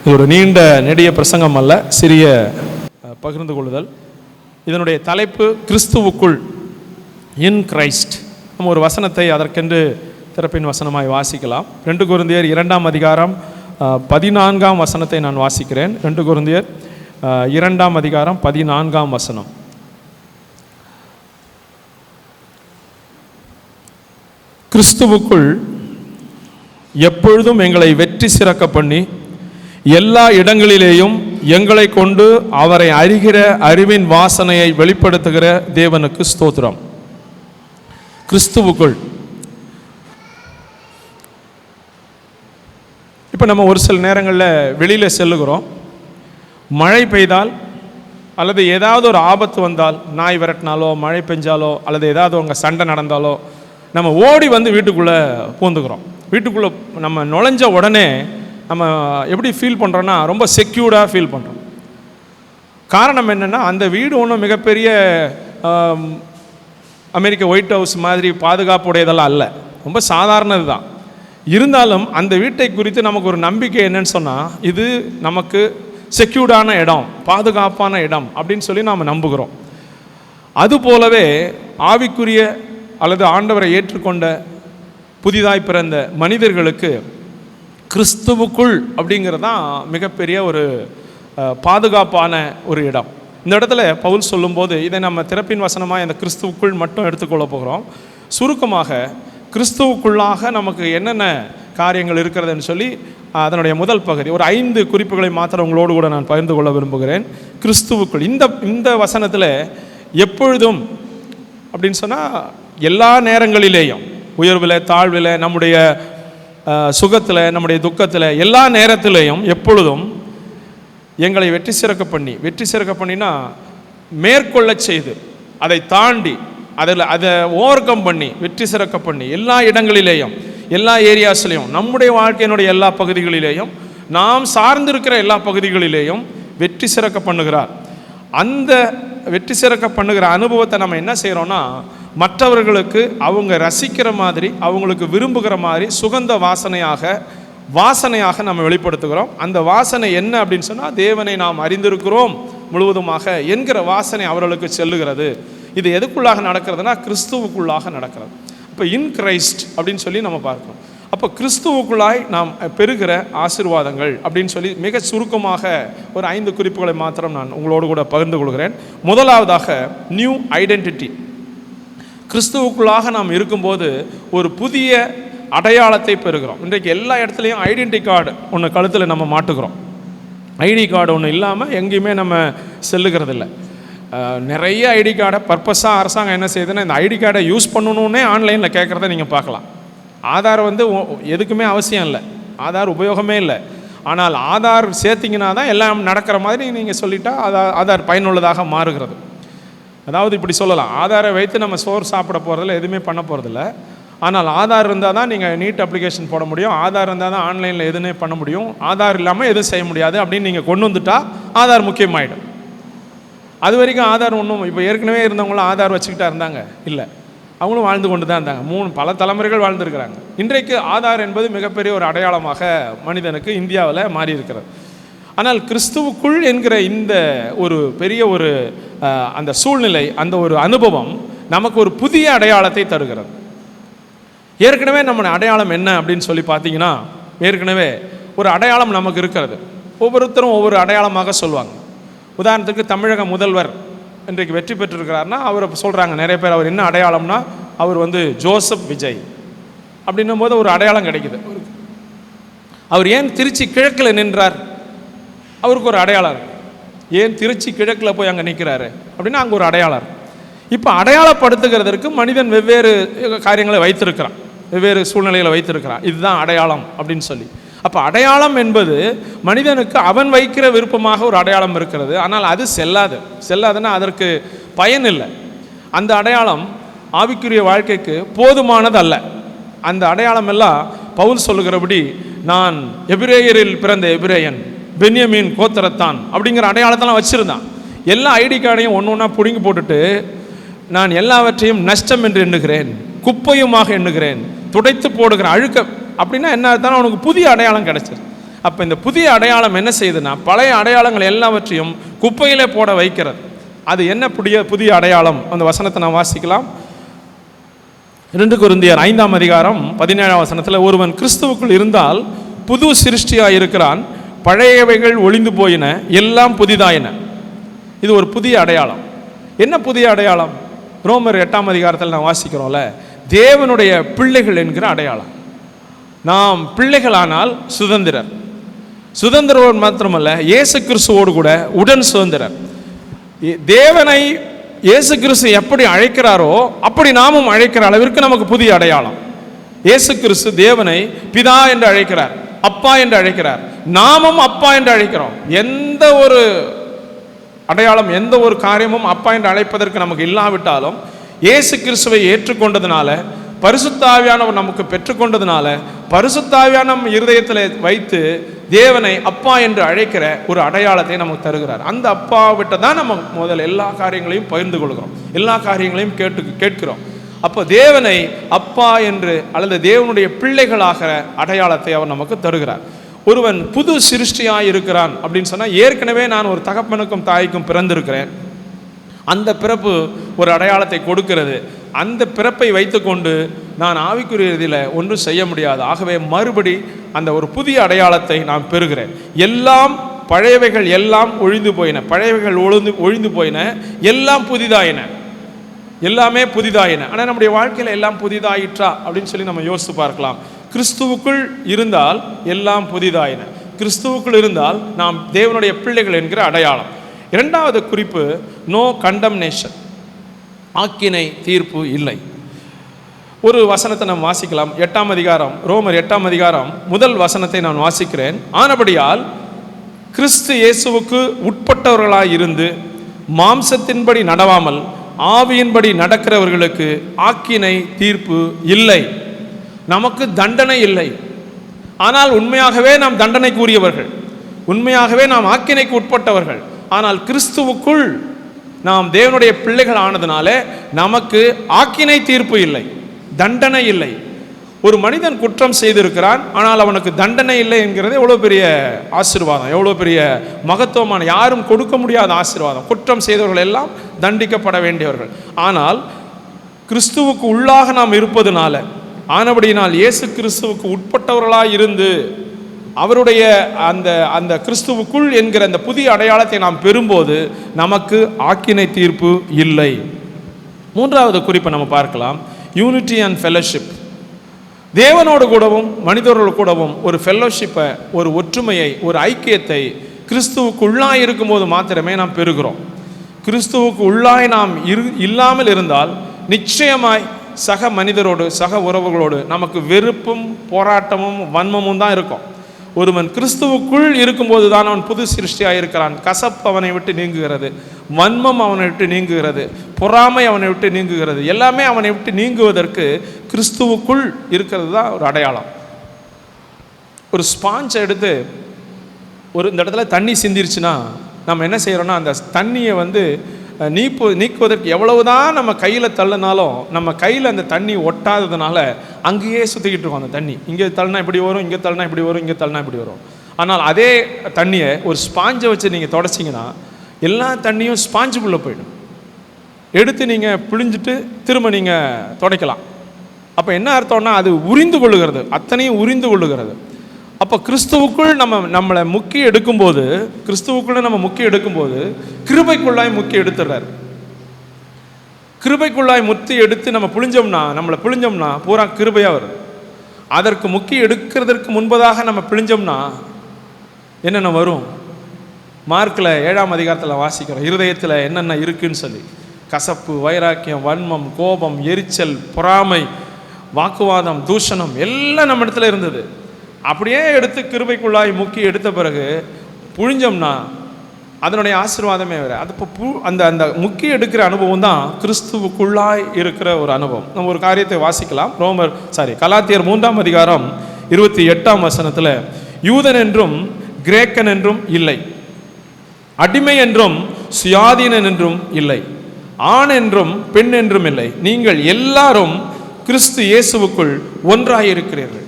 இது ஒரு நீண்ட நெடிய பிரசங்கம் அல்ல, சிறிய பகிர்ந்து கொள்ளுதல். இதனுடைய தலைப்பு கிறிஸ்துவுக்குள், இன் கிரைஸ்ட். நம்ம ஒரு வசனத்தை அதற்கென்று திறப்பின் வசனமாய் வாசிக்கலாம். 2 கொரிந்தியர் 2ஆம் அதிகாரம் 14ஆம் வசனத்தை நான் வாசிக்கிறேன். 2 கொரிந்தியர் 2ஆம் அதிகாரம் 14ஆம் வசனம். கிறிஸ்துவுக்குள் எப்பொழுதும் எங்களை வெற்றி சிறக்க பண்ணி எல்லா இடங்களிலேயும் எங்களை கொண்டு அவரை அறிகிற அறிவின் வாசனையை வெளிப்படுத்துகிற தேவனுக்கு ஸ்தோத்திரம். கிறிஸ்துவுக்குள். இப்போ நம்ம ஒரு சில நேரங்களில் வெளியில் செல்லுகிறோம். மழை பெய்தால் அல்லது ஏதாவது ஒரு ஆபத்து வந்தால், நாய் விரட்டினாலோ மழை பெஞ்சாலோ அல்லது ஏதாவது அங்கே சண்டை நடந்தாலோ நம்ம ஓடி வந்து வீட்டுக்குள்ளே பூந்துக்கிறோம். வீட்டுக்குள்ளே நம்ம நுழைஞ்ச உடனே நம்ம எப்படி ஃபீல் பண்ணுறோன்னா ரொம்ப செக்யூர்டாக ஃபீல் பண்ணுறோம். காரணம் என்னென்னா, அந்த வீடு ஒன்றும் மிகப்பெரிய அமெரிக்க ஒயிட் ஹவுஸ் மாதிரி பாதுகாப்புடையதெல்லாம் அல்ல, ரொம்ப சாதாரணது தான். இருந்தாலும் அந்த வீட்டை குறித்து நமக்கு ஒரு நம்பிக்கை என்னன்னு சொன்னால், இது நமக்கு செக்யூர்டான இடம், பாதுகாப்பான இடம் அப்படின்னு சொல்லி நாம் நம்புகிறோம். அதுபோலவே ஆவிக்குரிய அல்லது ஆண்டவரை ஏற்றுக்கொண்ட புதிதாய் பிறந்த மனிதர்களுக்கு கிறிஸ்துவுக்குள் அப்படிங்கிறது தான் மிகப்பெரிய ஒரு பாதுகாப்பான ஒரு இடம். இந்த இடத்துல பவுல் சொல்லும்போது இதை நம்ம திறப்பின் வசனமாக இந்த கிறிஸ்துவுக்குள் மட்டும் எடுத்துக்கொள்ள போகிறோம். சுருக்கமாக கிறிஸ்துவுக்குள்ளாக நமக்கு என்னென்ன காரியங்கள் இருக்கிறதுன்னு சொல்லி அதனுடைய முதல் பகுதி ஒரு 5 குறிப்புகளை மாத்திரம் உங்களோடு கூட நான் பகிர்ந்து கொள்ள விரும்புகிறேன். கிறிஸ்துவுக்குள் இந்த வசனத்தில் எப்பொழுதும் அப்படின்னு சொன்னால் எல்லா நேரங்களிலேயும், உயர்வில் தாழ்வில், நம்முடைய சுகத்தில் நம்முடைய துக்கத்தில், எல்லா நேரத்திலேயும் எப்பொழுதும் எங்களை வெற்றி சிறக்க பண்ணினா மேற்கொள்ள செய்து, அதை தாண்டி அதை ஓவர் கம் பண்ணி வெற்றி சிறக்க பண்ணி எல்லா இடங்களிலேயும் எல்லா ஏரியாஸ்லேயும் நம்முடைய வாழ்க்கையினுடைய எல்லா பகுதிகளிலேயும் நாம் சார்ந்திருக்கிற எல்லா பகுதிகளிலேயும் வெற்றி சிறக்க பண்ணுகிறார். அந்த வெற்றி சிறக்க பண்ணுகிற அனுபவத்தை நம்ம என்ன செய்கிறோன்னா, மற்றவர்களுக்கு அவங்க ரசிக்கிற மாதிரி, அவங்களுக்கு விரும்புகிற மாதிரி சுகந்த வாசனையாக நம்ம வெளிப்படுத்துகிறோம். அந்த வாசனை என்ன அப்படின்னு சொன்னால், தேவனை நாம் அறிந்திருக்கிறோம் முழுவதுமாக என்கிற வாசனை அவர்களுக்கு செல்லுகிறது. இது எதுக்குள்ளாக நடக்கிறதுனா கிறிஸ்துவுக்குள்ளாக நடக்கிறது. இப்போ இன் கிரைஸ்ட் அப்படின்னு சொல்லி நம்ம பார்க்கிறோம். அப்போ கிறிஸ்துவுக்குள்ளாய் நாம் பெறுகிற ஆசீர்வாதங்கள் அப்படின்னு சொல்லி மிக சுருக்கமாக ஒரு 5 குறிப்புகளை மாத்திரம் நான் உங்களோடு கூட பகிர்ந்து கொள்கிறேன். முதலாவதாக நியூ ஐடென்டிட்டி. கிறிஸ்துவுக்குள்ளாக நாம் இருக்கும்போது ஒரு புதிய அடையாளத்தை பெறுகிறோம். இன்றைக்கு எல்லா இடத்துலையும் ஐடென்டி கார்டு ஒன்று கழுத்தில் நம்ம மாட்டுக்கிறோம். ஐடி கார்டு ஒன்று இல்லாமல் எங்கேயுமே நம்ம செல்லுகிறதில்ல. நிறைய ஐடி கார்டை பர்பஸாக அரசாங்கம் என்ன செய்யுதுன்னா, இந்த ஐடி கார்டை யூஸ் பண்ணணுன்னே ஆன்லைனில் கேட்குறத நீங்கள் பார்க்கலாம். ஆதார் எதுக்குமே அவசியம் இல்லை, ஆதார் உபயோகமே இல்லை. ஆனால் ஆதார் சேர்த்திங்கன்னா தான் எல்லாம் நடக்கிற மாதிரி நீங்கள் சொல்லிட்டா ஆதார் பயனுள்ளதாக மாறுகிறது. அதாவது இப்படி சொல்லலாம், ஆதாரை வைத்து நம்ம சோறு சாப்பிட போகிறதில்ல, எதுவுமே பண்ண போகிறதில்ல. ஆனால் ஆதார் இருந்தால் தான் நீங்கள் நீட் அப்ளிகேஷன் போட முடியும், ஆதார் இருந்தால் தான் ஆன்லைனில் எதுவுமே பண்ண முடியும், ஆதார் இல்லாமல் எதுவும் செய்ய முடியாது அப்படின்னு நீங்கள் கொண்டு வந்துட்டா ஆதார் முக்கியமாயிடும். அது வரைக்கும் ஆதார் ஒன்றும், இப்போ ஏற்கனவே இருந்தவங்களும் ஆதார் வச்சுக்கிட்டா இருந்தாங்க இல்லை, அவங்களும் வாழ்ந்து கொண்டு தான் இருந்தாங்க. பல தலைமுறைகள் வாழ்ந்துருக்கிறாங்க. இன்றைக்கு ஆதார் என்பது மிகப்பெரிய ஒரு அடையாளமாக மனிதனுக்கு இந்தியாவில் மாறி இருக்கிறது. ஆனால் கிறிஸ்துவுக்குள் என்கிற இந்த ஒரு பெரிய ஒரு அந்த சூழ்நிலை, அந்த ஒரு அனுபவம் நமக்கு ஒரு புதிய அடையாளத்தை தருகிறது. ஏற்கனவே நம்ம அடையாளம் என்ன அப்படின்னு சொல்லி பார்த்தீங்கன்னா, ஏற்கனவே ஒரு அடையாளம் நமக்கு இருக்கிறது. ஒவ்வொருத்தரும் ஒவ்வொரு அடையாளமாக சொல்லுவாங்க. உதாரணத்துக்கு தமிழக முதல்வர் இன்றைக்கு வெற்றி பெற்றிருக்கிறார்னா அவர் சொல்கிறாங்க நிறைய பேர், அவர் என்ன அடையாளம்னா அவர் ஜோசப் விஜய் அப்படின்னும் போது ஒரு அடையாளம் கிடைக்குது. அவர் ஏன் திருச்சி கிழக்கில் நின்றார், அவருக்கு ஒரு அடையாளம் இருக்குது. ஏன் திருச்சி கிழக்கில் போய் அங்கே நிற்கிறாரு அப்படின்னா அங்கே ஒரு அடையாளம். இப்போ அடையாளப்படுத்துகிறதற்கு மனிதன் வெவ்வேறு காரியங்களை வைத்திருக்கிறான், வெவ்வேறு சூழ்நிலைகளை வைத்திருக்கிறான். இதுதான் அடையாளம் அப்படின்னு சொல்லி. அப்போ அடையாளம் என்பது மனிதனுக்கு அவன் வைக்கிற விருப்பமாக ஒரு அடையாளம் இருக்கிறது. ஆனால் அது செல்லாதுன்னா அதற்கு பயன் இல்லை. அந்த அடையாளம் ஆவிக்குரிய வாழ்க்கைக்கு போதுமானது அல்ல. அந்த அடையாளம் எல்லாம் பவுல் சொல்லுகிறபடி, நான் எபிரேயரில் பிறந்த எபிரேயன், பென்யமீன் கோத்திரத்தான் அப்படிங்கிற அடையாளத்தெல்லாம் வச்சுருந்தான். எல்லா ஐடி கார்டையும் ஒன்று ஒன்றா பிடுங்கி போட்டுட்டு, நான் எல்லாவற்றையும் நஷ்டம் என்று எண்ணுகிறேன், குப்பையுமாக எண்ணுகிறேன், துடைத்து போடுகிற அழுக்க அப்படின்னா என்ன அர்த்தம்? அவனுக்கு புதிய அடையாளம் கிடைச்சிது. அப்போ இந்த புதிய அடையாளம் என்ன செய்யுதுன்னா, பழைய அடையாளங்கள் எல்லாவற்றையும் குப்பையிலே போட வைக்கிறது. அது என்ன புதிய அடையாளம்? அந்த வசனத்தை நான் வாசிக்கலாம். 2 கொரிந்தியர் 5ஆம் அதிகாரம் 17ஆம் வசனத்தில், ஒருவன் கிறிஸ்துவுக்குள் இருந்தால் புது சிருஷ்டியாக இருக்கிறான், பழையவைகள் ஒளிந்து போயின, எல்லாம் புதிதாயின. இது ஒரு புதிய அடையாளம். என்ன புதிய அடையாளம்? ரோமர் 8ஆம் அதிகாரத்தில் நான் வாசிக்கிறோம்ல, தேவனுடைய பிள்ளைகள் என்கிற அடையாளம். நாம் பிள்ளைகளானால் சுதந்திரர் மாத்திரமல்ல, இயேசு கிறிஸ்துவோடு கூட உடன் சுதந்திரர். தேவனை இயேசு கிறிஸ்து எப்படி அழைக்கிறாரோ அப்படி நாமும் அழைக்கிற அளவிற்கு நமக்கு புதிய அடையாளம். இயேசு கிறிஸ்து தேவனை பிதா என்று அழைக்கிறார், அப்பா என்று அழைக்கிறார். நாமும் அப்பா என்று அழைக்கிறோம். எந்த ஒரு அடையாளம், எந்த ஒரு காரியமும் அப்பா என்று அழைப்பதற்கு நமக்கு இல்லாவிட்டாலும், இயேசு கிறிஸ்துவை ஏற்றுக்கொண்டதுனால, பரிசுத்த ஆவியானவர் நமக்கு பெற்றுக்கொண்டதுனால, பரிசுத்த ஆவியான நம் இருதயத்தில் வைத்து தேவனை அப்பா என்று அழைக்கிற ஒரு அடையாளத்தை நமக்கு தருகிறார். அந்த அப்பா விட்ட தான் நம்ம முதல்ல எல்லா காரியங்களையும் பகிர்ந்து கொள்கிறோம், எல்லா காரியங்களையும் கேட்கிறோம். அப்போ தேவனை அப்பா என்று அல்லது தேவனுடைய பிள்ளைகளாக அடையாளத்தை அவர் நமக்கு தருகிறார். ஒருவன் புது சிருஷ்டியாக இருக்கிறான் அப்படின்னு சொன்னால், ஏற்கனவே நான் ஒரு தகப்பனுக்கும் தாய்க்கும் பிறந்திருக்கிறேன், அந்த பிறப்பு ஒரு அடையாளத்தை கொடுக்கிறது. அந்த பிறப்பை வைத்துக்கொண்டு நான் ஆவிக்குரியதில் ஒன்றும் செய்ய முடியாது. ஆகவே மறுபடி அந்த ஒரு புதிய அடையாளத்தை நான் பெறுகிறேன். எல்லாம் பழையவைகள் எல்லாம் ஒழிந்து போயின, பழையவைகள் ஒழிந்து போயின, எல்லாம் புதிதாயின, எல்லாமே புதிதாயின. ஆனால் நம்முடைய வாழ்க்கையில் எல்லாம் புதிதாயிற்றா அப்படின்னு சொல்லி நம்ம யோசித்து பார்க்கலாம். கிறிஸ்துவுக்குள் இருந்தால் எல்லாம் புதிதாயின. கிறிஸ்துவுக்குள் இருந்தால் நாம் தேவனுடைய பிள்ளைகள் என்கிற அடையாளம். இரண்டாவது குறிப்பு, நோ கண்டம்னேஷன், ஆக்கினை தீர்ப்பு இல்லை. ஒரு வசனத்தை நாம் வாசிக்கலாம். 8ஆம் அதிகாரம், ரோமர் 8ஆம் அதிகாரம் முதல் வசனத்தை நான் வாசிக்கிறேன். ஆனபடியால் கிறிஸ்து இயேசுவுக்கு உட்பட்டவர்களாய் இருந்து மாம்சத்தின்படி நடவாமல் ஆவியின்படி நடக்கிறவர்களுக்கு ஆக்கினை தீர்ப்பு இல்லை. நமக்கு தண்டனை இல்லை. ஆனால் உண்மையாகவே நாம் தண்டனைக்குரியவர்கள், உண்மையாகவே நாம் ஆக்கினைக்கு உட்பட்டவர்கள். ஆனால் கிறிஸ்துவுக்குள் நாம் தேவனுடைய பிள்ளைகள் ஆனதுனால நமக்கு ஆக்கினை தீர்ப்பு இல்லை, தண்டனை இல்லை. ஒரு மனிதன் குற்றம் செய்திருக்கிறான், ஆனால் அவனுக்கு தண்டனை இல்லை என்கிறது எவ்வளோ பெரிய ஆசீர்வாதம், எவ்வளோ பெரிய மகத்துவமான, யாரும் கொடுக்க முடியாத ஆசீர்வாதம். குற்றம் செய்தவர்கள் எல்லாம் தண்டிக்கப்பட வேண்டியவர்கள். ஆனால் கிறிஸ்துவுக்கு உள்ளாக நாம் இருப்பதுனால, ஆனபடியினால் இயேசு கிறிஸ்துவுக்கு உட்பட்டவர்களாக இருந்து அவருடைய அந்த அந்த கிறிஸ்துவுக்குள் என்கிற அந்த புதிய அடையாளத்தை நாம் பெறும்போது நமக்கு ஆக்கினை தீர்ப்பு இல்லை. மூன்றாவது குறிப்பை நம்ம பார்க்கலாம், யூனிட்டி அண்ட் ஃபெல்லோஷிப். தேவனோடு கூடவும் மனிதர்களோடு கூடவும் ஒரு ஃபெல்லோஷிப்பை, ஒரு ஒற்றுமையை, ஒரு ஐக்கியத்தை கிறிஸ்துவுக்கு உள்ளாய் இருக்கும்போது மாத்திரமே நாம் பெறுகிறோம். கிறிஸ்துவுக்கு உள்ளாய் நாம் இல்லாமல் இருந்தால் நிச்சயமாய் சக மனிதரோடு, சக உறவுகளோடு நமக்கு வெறுப்பும் போராட்டமும் வன்மமும் தான் இருக்கும். ஒருவன் கிறிஸ்துவுக்குள் இருக்கும்போது தான் அவன் புது சிருஷ்டியாக இருக்கிறான். கசப்பு அவனை விட்டு நீங்குகிறது, வன்மம் அவனை விட்டு நீங்குகிறது, பொறாமை அவனை விட்டு நீங்குகிறது. எல்லாமே அவனை விட்டு நீங்குவதற்கு கிறிஸ்துவுக்குள் இருக்கிறது தான் ஒரு அடையாளம். ஒரு ஸ்பாஞ்சை எடுத்து இந்த இடத்துல தண்ணி சிந்திருச்சுன்னா நம்ம என்ன செய்கிறோன்னா, அந்த தண்ணியை நீக்குவதற்கு எவ்வளவுதான் நம்ம கையில் தள்ளினாலும் நம்ம கையில் அந்த தண்ணி ஒட்டாததுனால அங்கேயே சுற்றிக்கிட்டு இருக்கோம். அந்த தண்ணி இங்கே தள்ளினா இப்படி வரும், இங்கே தள்ளினா இப்படி வரும், இங்கே தள்ளினா இப்படி வரும். ஆனால் அதே தண்ணியை ஒரு ஸ்பாஞ்சை வச்சு நீங்கள் தொடச்சிங்கன்னா எல்லா தண்ணியும் ஸ்பாஞ்சுக்குள்ளே போயிடும். எடுத்து நீங்கள் பிழிஞ்சிட்டு திரும்ப நீங்கள் துடைக்கலாம். அப்போ என்ன அர்த்தம்னா, அது உரிந்து கொள்ளுகிறது, அத்தனையும் உரிந்து கொள்ளுகிறது. அப்போ கிறிஸ்துவுக்குள் நம்மளை முக்கி எடுக்கும்போது, கிறிஸ்துவுக்குள்ள நம்ம முக்கி எடுக்கும்போது கிருபைக்குள்ளாய் முக்கி எடுத்துடுறாரு. கிருபைக்குள்ளாய் முத்தி எடுத்து நம்மளை பிழிஞ்சோம்னா பூரா கிருபையாக வரும். அதற்கு முக்கி எடுக்கிறதுக்கு முன்பதாக நம்ம பிழிஞ்சோம்னா என்னென்ன வரும்? மார்க்கில் 7ஆம் அதிகாரத்தில் வாசிக்கிறோம், இருதயத்தில் என்னென்ன இருக்குன்னு சொல்லி. கசப்பு, வைராக்கியம், வன்மம், கோபம், எரிச்சல், பொறாமை, வாக்குவாதம், தூஷணம் எல்லாம் நம்ம இடத்துல இருந்தது. அப்படியே எடுத்து கிருபைக்குள்ளாய் முக்கி எடுத்த பிறகு புழிஞ்சோம்னா அதனுடைய ஆசீர்வாதமே வேறு. அது இப்போ அந்த முக்கி எடுக்கிற அனுபவம் தான் கிறிஸ்துவுக்குள்ளாய் இருக்கிற ஒரு அனுபவம். நம்ம ஒரு காரியத்தை வாசிக்கலாம். கலாத்தியர் 3ஆம் அதிகாரம் 28ஆம் வசனத்தில், யூதன் என்றும் கிரேக்கன் என்றும் இல்லை, அடிமை என்றும் சுயாதீனன் என்றும் இல்லை, ஆண் என்றும் பெண் என்றும் இல்லை, நீங்கள் எல்லாரும் கிறிஸ்து இயேசுவுக்குள் ஒன்றாக இருக்கிறீர்கள்.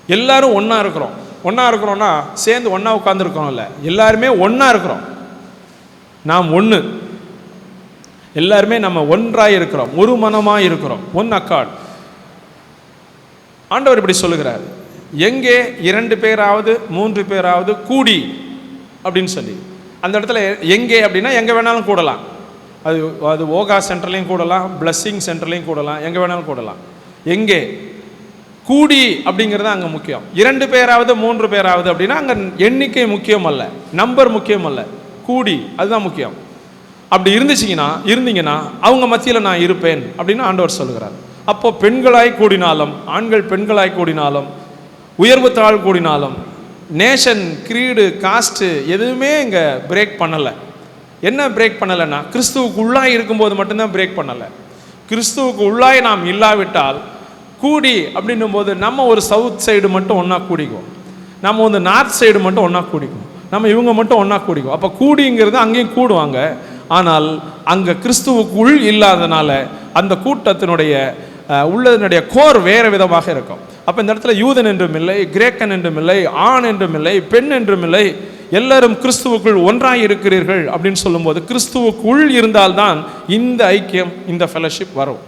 எல்லாரும் ஒன்றா இருக்கிறோம். ஒன்றா இருக்கிறோன்னா சேர்ந்து ஒன்றா உட்காந்துருக்கோம்ல, எல்லாருமே ஒன்றா இருக்கிறோம். நாம் ஒன்று, எல்லாருமே நம்ம ஒன்றாக இருக்கிறோம், ஒரு மனமாக இருக்கிறோம், ஒன் அக்கார்ட். ஆண்டவர் இப்படி சொல்லுகிறார், எங்கே 2 பேராவது 3 பேராவது கூடி அப்படின்னு சொல்லி. அந்த இடத்துல எங்கே அப்படின்னா எங்கே வேணாலும் கூடலாம். அது ஓகா சென்டர்லையும் கூடலாம், பிளஸ்ஸிங் சென்டர்லையும் கூடலாம், எங்கே வேணாலும் கூடலாம். எங்கே கூடி அப்படிங்கிறது அங்கே முக்கியம். 2 பேராவது 3 பேராவது அப்படின்னா அங்கே எண்ணிக்கை முக்கியம் அல்ல, நம்பர் முக்கியம் அல்ல, கூடி அதுதான் முக்கியம். அப்படி இருந்தீங்கன்னா அவங்க மத்தியில் நான் இருப்பேன் அப்படின்னு ஆண்டவர் சொல்லுகிறார். அப்போ பெண்களாய் கூடினாலும், ஆண்கள் பெண்களாய் கூடினாலும், உயர்வு தாழ் கூடினாலும், நேஷன், கிரீடு, காஸ்ட்டு எதுவுமே இங்கே பிரேக் பண்ணலை. என்ன பிரேக் பண்ணலைன்னா, கிறிஸ்துவுக்கு உள்ளாய் இருக்கும்போது மட்டும்தான் பிரேக் பண்ணலை. கிறிஸ்துவுக்கு உள்ளாய் நாம் இல்லாவிட்டால் கூடி அப்படின்னும் போது நம்ம ஒரு சவுத் சைடு மட்டும் ஒன்றா கூடிக்குவோம், நம்ம வந்து நார்த் சைடு மட்டும் ஒன்றா கூடிக்குவோம், நம்ம இவங்க மட்டும் ஒன்றா கூடிக்குவோம். அப்போ கூடிங்கிறது அங்கேயும் கூடுவாங்க, ஆனால் அங்கே கிறிஸ்துவுக்குள் இல்லாதனால அந்த கூட்டத்தினுடைய உள்ளதனுடைய கோர் வேறு விதமாக இருக்கும். அப்போ இந்த இடத்துல யூதன் என்றும் இல்லை, கிரேக்கன் என்றும் இல்லை, ஆண் என்றும் இல்லை, பெண் என்றும் இல்லை, எல்லாரும் கிறிஸ்துவுக்குள் ஒன்றாக இருக்கிறீர்கள் அப்படின்னு சொல்லும்போது கிறிஸ்துவுக்குள் இருந்தால்தான் இந்த ஐக்கியம், இந்த ஃபெலோஷிப் வரும்.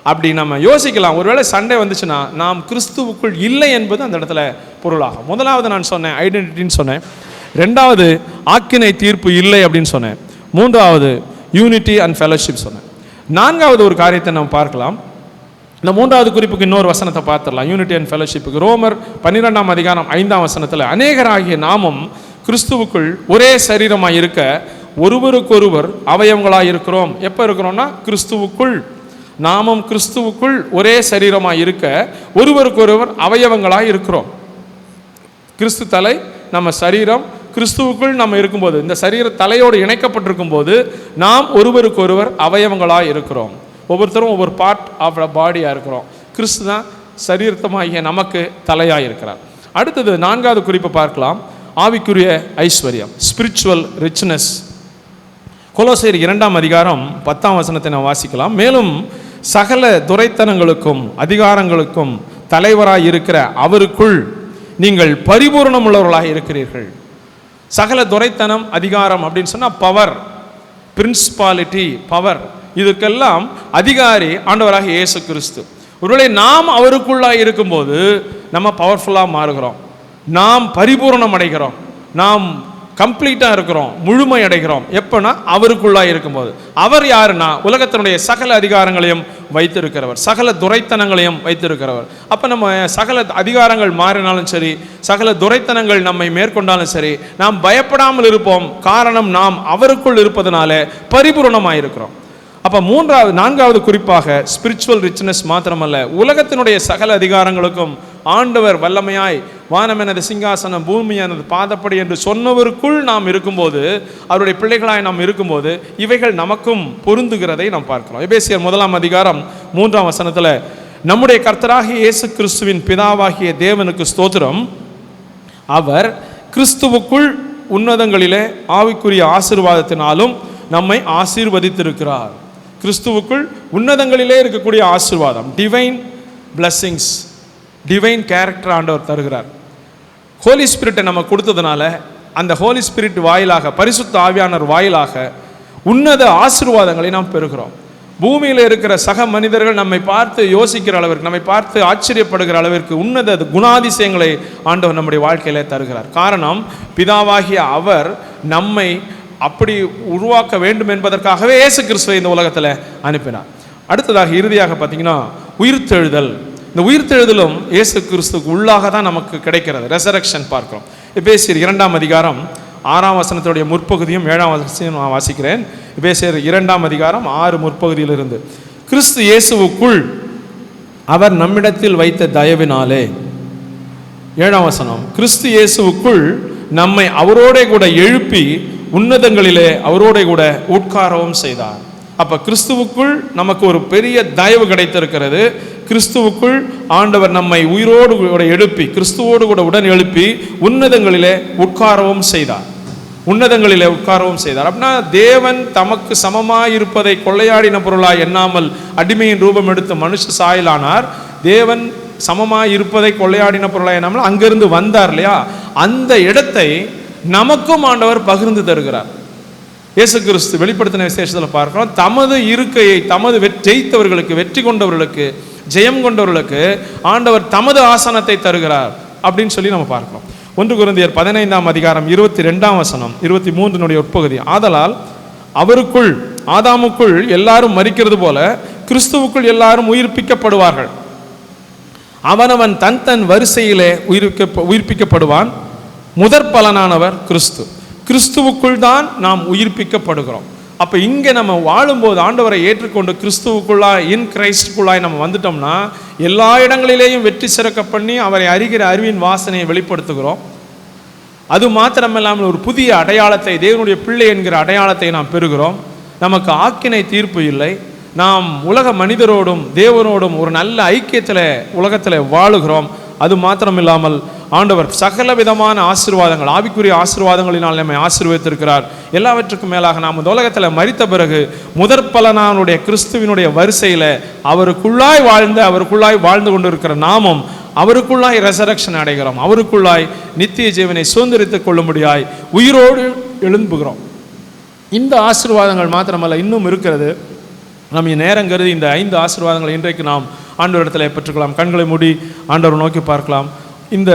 அப்படி நம்ம யோசிக்கலாம். ஒருவேளை சண்டே வந்துச்சுன்னா நாம் கிறிஸ்துவுக்குள் இல்லை என்பது அந்த இடத்துல பொருளாகும். முதலாவது நான் சொன்னேன் ஐடென்டிட்டின்னு சொன்னேன், 2வது ஆக்கினை தீர்ப்பு இல்லை அப்படின்னு சொன்னேன், 3வது யூனிட்டி அண்ட் ஃபெலோஷிப் சொன்னேன். 4வது ஒரு காரியத்தை நம்ம பார்க்கலாம். இந்த 3வது குறிப்புக்கு இன்னொரு வசனத்தை பார்த்துடலாம், யூனிட்டி அண்ட் ஃபெலோஷிப்புக்கு. ரோமர் 12ஆம் அதிகாரம் 5ஆம் வசனத்தில், அநேகராகிய நாமும் கிறிஸ்துவுக்குள் ஒரே சரீரமாக இருக்க ஒருவருக்கொருவர் அவயவங்களாக இருக்கிறோம். எப்போ இருக்கிறோம்னா கிறிஸ்துவுக்குள், நாமும் கிறிஸ்துவுக்குள் ஒரே சரீரமாக இருக்க ஒருவருக்கொருவர் அவயவங்களாக இருக்கிறோம். கிறிஸ்து தலை, நம்ம சரீரம், கிறிஸ்துவுக்குள் நம்ம இருக்கும்போது, இந்த சரீர தலையோடு இணைக்கப்பட்டிருக்கும் போது நாம் ஒருவருக்கொருவர் அவயவங்களாக இருக்கிறோம். ஒவ்வொருத்தரும் ஒவ்வொரு பார்ட் ஆஃப் த பாடியாக இருக்கிறோம். கிறிஸ்து தான் சரீரத்தமாகிய நமக்கு தலையாக இருக்கிறார். அடுத்தது 4வது குறிப்பை பார்க்கலாம், ஆவிக்குரிய ஐஸ்வர்யம், ஸ்பிரிச்சுவல் ரிச்னஸ். கொலோசையர் 2ஆம் அதிகாரம் 10ஆம் வசனத்தை நாம் வாசிக்கலாம். மேலும் சகல துரைத்தனங்களுக்கும் அதிகாரங்களுக்கும் தலைவராக இருக்கிற அவருக்குள் நீங்கள் பரிபூர்ணம் உள்ளவர்களாக இருக்கிறீர்கள். சகல துரைத்தனம், அதிகாரம் அப்படின்னு சொன்னால் பவர், பிரின்சிபாலிட்டி, பவர், இதுக்கெல்லாம் அதிகாரி ஆண்டவராக இயேசு கிறிஸ்து. ஒருவேளை நாம் அவருக்குள்ளாக இருக்கும்போது நம்ம பவர்ஃபுல்லாக மாறுகிறோம், நாம் பரிபூர்ணம் அடைகிறோம், நாம் கம்ப்ளீட்டாக இருக்கிறோம், முழுமை அடைகிறோம். எப்போனா அவருக்குள்ளாக இருக்கும்போது. அவர் யாருன்னா உலகத்தினுடைய சகல அதிகாரங்களையும் வைத்திருக்கிறவர், சகல துரைத்தனங்களையும் வைத்திருக்கிறவர். அப்போ நம்ம சகல அதிகாரங்கள் மாறினாலும் சரி, சகல துரைத்தனங்கள் நம்மை மேற்கொண்டாலும் சரி, நாம் பயப்படாமல் இருப்போம். காரணம் நாம் அவருக்குள் இருப்பதனால பரிபூர்ணமாக இருக்கிறோம். அப்போ 4வது குறிப்பாக ஸ்பிரிச்சுவல் ரிச்னஸ் மாத்திரமல்ல, உலகத்தினுடைய சகல அதிகாரங்களுக்கும் ஆண்டவர் வல்லமையாய் வானம் எனது சிங்காசனம், பூமி எனது பாதப்படி என்று சொன்னவருக்குள் நாம் இருக்கும்போது, அவருடைய பிள்ளைகளாய் நாம் இருக்கும்போது இவைகள் நமக்கும் பொருந்துகிறதை நாம் பார்க்கிறோம். எபேசியர் 1ஆம் அதிகாரம் 3ஆம் வசனத்தில், நம்முடைய கர்த்தராகிய இயேசு கிறிஸ்துவின் பிதாவாகிய தேவனுக்கு ஸ்தோத்திரம், அவர் கிறிஸ்துவுக்குள் உன்னதங்களிலே ஆவிக்குரிய ஆசீர்வாதத்தினாலும் நம்மை ஆசீர்வதித்திருக்கிறார். கிறிஸ்துவுக்குள் உன்னதங்களிலே இருக்கக்கூடிய ஆசீர்வாதம், டிவைன் பிளஸ்ஸிங்ஸ், டிவைன் கேரக்டர் ஆண்டவர் தருகிறார். ஹோலி ஸ்பிரிட்டை நம்ம கொடுத்ததுனால அந்த ஹோலி ஸ்பிரிட் வாயிலாக, பரிசுத்த ஆவியானவர் வாயிலாக உன்னத ஆசீர்வாதங்களை நாம் பெறுகிறோம். பூமியில் இருக்கிற சக மனிதர்கள் நம்மை பார்த்து யோசிக்கிற அளவிற்கு, நம்மை பார்த்து ஆச்சரியப்படுகிற அளவிற்கு உன்னத குணாதிசயங்களை ஆண்டவர் நம்முடைய வாழ்க்கையிலே தருகிறார். காரணம், பிதாவாகிய அவர் நம்மை அப்படி உருவாக்க வேண்டும் என்பதற்காகவே இயேசு கிறிஸ்துவை இந்த உலகத்தில் அனுப்பினார். அடுத்ததாக இறுதியாக பார்த்தீங்கன்னா உயிர்த்தெழுதல். இந்த உயிர்த்தெழுதலும் இயேசு கிறிஸ்துக்கு உள்ளாக தான் நமக்கு கிடைக்கிறது. ரெசரக்ஷன் பார்க்கிறோம். எபேசியர் 2ஆம் அதிகாரம் 6ஆம் வசனத்துடைய முற்பகுதியும் 7ஆம் வசனத்தையும் நான் வாசிக்கிறேன். எபேசியர் 2ஆம் அதிகாரம் 6 முற்பகுதியிலிருந்து, கிறிஸ்து இயேசுவுக்குள் அவர் நம்மிடத்தில் வைத்த தயவினாலே, 7ஆம் வசனம், கிறிஸ்து இயேசுவுக்குள் நம்மை அவரோட கூட எழுப்பி உன்னதங்களிலே அவரோட கூட உட்காரவும் செய்தார். அப்போ கிறிஸ்துவுக்குள் நமக்கு ஒரு பெரிய தயவு கிடைத்திருக்கிறது. கிறிஸ்துவுக்குள் ஆண்டவர் நம்மை உயிரோடு கூட எழுப்பி, கிறிஸ்துவோடு கூட உடன் எழுப்பி உன்னதங்களிலே உட்காரவும் செய்தார். உன்னதங்களிலே உட்காரவும் செய்தார். அப்படின்னா தேவன் தமக்கு சமமாய் இருப்பதை கொள்ளையாடின பொருளாய் எண்ணாமல் அடிமையின் ரூபம் எடுத்து மனுஷ சாயலானார். தேவன் சமமாக இருப்பதை கொள்ளையாடின பொருளாய் நம்மள அங்கிருந்து வந்தார் இல்லையா, அந்த இடத்தை நமக்கும் ஆண்டவர் பகிர்ந்து தருகிறார். இயேசு கிறிஸ்து வெளிப்படுத்தின விசேஷத்தில் பார்க்கிறோம், தமது இருக்கையை தமது ஜெயித்தவர்களுக்கு, வெற்றி கொண்டவர்களுக்கு, ஜெயம் கொண்டவர்களுக்கு ஆண்டவர் தமது ஆசனத்தை தருகிறார் அப்படின்னு சொல்லி நம்ம பார்க்கிறோம். 1 கொரிந்தியர் 15:22 23 உட்பகுதி. ஆதலால் அவருக்குள், ஆதாமுக்குள் எல்லாரும் மரிக்கிறது போல கிறிஸ்துவுக்குள் எல்லாரும் உயிர்ப்பிக்கப்படுவார்கள். அவனவன் தன் தன் வரிசையிலே உயிர்ப்பிக்கப்படுவான். முதற் பலனானவர் கிறிஸ்து. கிறிஸ்துவுக்குள் தான் நாம் உயிர்ப்பிக்கப்படுகிறோம். அப்போ இங்கே நம்ம வாழும்போது ஆண்டவரை ஏற்றுக்கொண்டு கிறிஸ்துவுக்குள்ளாய், இன் கிரைஸ்டுக்குள்ளாய் நம்ம வந்துட்டோம்னா எல்லா இடங்களிலேயும் வெற்றி சிறக்க பண்ணி அவரை அறிகிற அறிவின் வாசனையை வெளிப்படுத்துகிறோம். அது மாத்திரமில்லாமல் ஒரு புதிய அடையாளத்தை, தேவனுடைய பிள்ளை என்கிற அடையாளத்தை நாம் பெறுகிறோம். நமக்கு ஆக்கினை தீர்ப்பு இல்லை. நாம் உலக மனிதரோடும் தேவனோடும் ஒரு நல்ல ஐக்கியத்தில் உலகத்தில் வாழுகிறோம். அது மாத்திரமில்லாமல் ஆண்டவர் சகல விதமான ஆசீர்வாதங்கள், ஆவிக்குரிய ஆசீர்வாதங்களினால் நம்மை ஆசீர்வதித்திருக்கிறார். எல்லாவற்றுக்கும் மேலாக நாம் இந்த உலகத்தில் மரித்த பிறகு முதற் பலனானுடைய கிறிஸ்துவினுடைய வரிசையில் அவருக்குள்ளாய் வாழ்ந்து கொண்டிருக்கிற நாமும் அவருக்குள்ளாய் ரெசரக்ஷன் அடைகிறோம். அவருக்குள்ளாய் நித்திய ஜீவனை சுதந்திரித்துக் கொள்ளும்படியாய் உயிரோடு எழும்புகிறோம். இந்த ஆசீர்வாதங்கள் மாத்திரமல்ல, இன்னும் இருக்கிறது. நம்ம நேரம் கருதி இந்த 5 ஆசீர்வாதங்களை இன்றைக்கு நாம் ஆண்டவரிடத்தில் பெற்றுக்கலாம். கண்களை மூடி ஆண்டவரை நோக்கி பார்க்கலாம். இந்த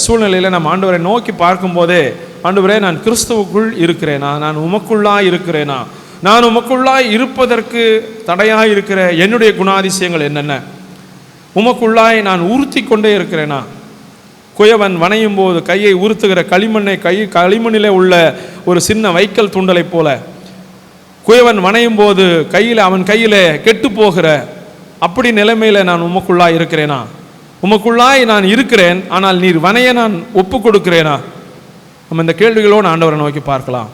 சூழ்நிலையில் நம்ம ஆண்டவரை நோக்கி பார்க்கும்போதே, ஆண்டவரே நான் கிறிஸ்துவுக்குள் இருக்கிறேனா, நான் உமக்குள்ளாய் இருக்கிறேனா, நான் உமக்குள்ளாய் இருப்பதற்கு தடையாக இருக்கிற என்னுடைய குணாதிசயங்கள் என்னென்ன, உமக்குள்ளாய் நான் உறுத்தி கொண்டே இருக்கிறேனா. குயவன் வணையும் போது கையை உறுத்துகிற களிமண்ணிலே உள்ள ஒரு சின்ன வைக்கல் துண்டலை போல, குயவன் வணையும் போது அவன் கையில் கெட்டு போகிற அப்படி நிலைமையில் நான் உமக்குள்ளாய் இருக்கிறேனா, உமக்குள்ளாய் நான் இருக்கிறேன், ஆனால் நீர் வணைய நான் ஒப்பு கொடுக்கிறேனா. நம்ம இந்த கேள்விகளோடு ஆண்டவரை நோக்கி பார்க்கலாம்.